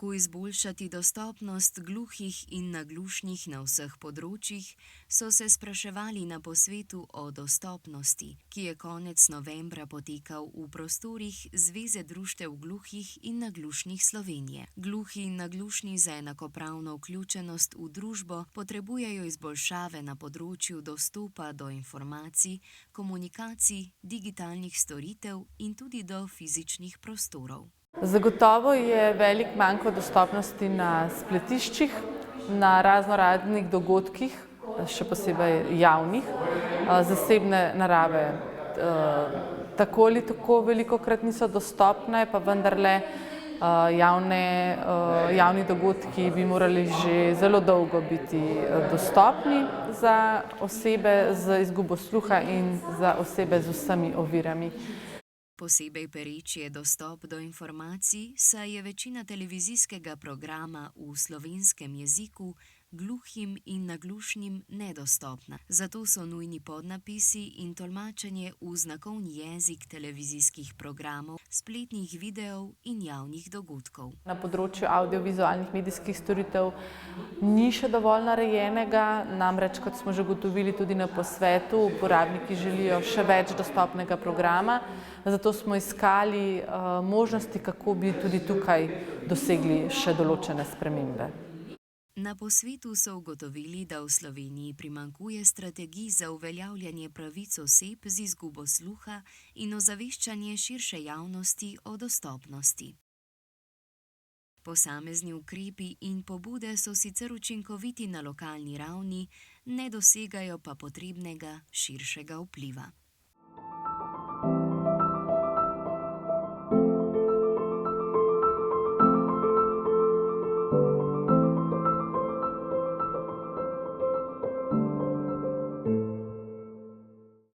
kako izboljšati dostopnost gluhih in naglušnih na vseh področjih, so se spraševali na posvetu o dostopnosti, ki je konec novembra potekal v prostorih Zveze društev gluhih in naglušnih Slovenije. Gluhi in naglušni za enakopravno vključenost v družbo potrebujejo izboljšave na področju dostopa do informacij, komunikacij, digitalnih storitev in tudi do fizičnih prostorov. Zagotovo je velik manko dostopnosti na spletiščih, na raznoraznih dogodkih, še posebej javnih, zasebne narave. Tako ali tako velikokrat niso dostopne, pa vendarle javni dogodki bi morali že zelo dolgo biti dostopni za osebe z izgubo sluha in za osebe z vsemi ovirami. Posebej pereč je dostop do informacij, saj je večina televizijskega programa v slovenskem jeziku gluhim in naglušnim nedostopna. Zato so nujni podnapisi in tolmačenje v znakovni jezik televizijskih programov, spletnih videov in javnih dogodkov. Na področju avdiovizualnih medijskih storitev ni še dovolj narejenega, namreč, kot smo že ugotovili tudi na posvetu, uporabniki želijo še več dostopnega programa, zato smo iskali možnosti, kako bi tudi tukaj dosegli še določene spremembe. Na posvetu so ugotovili, da v Sloveniji primanjkuje strategij za uveljavljanje pravic oseb z izgubo sluha in ozaveščanje širše javnosti o dostopnosti. Posamezni ukrepi in pobude so sicer učinkoviti na lokalni ravni, ne dosegajo pa potrebnega širšega vpliva.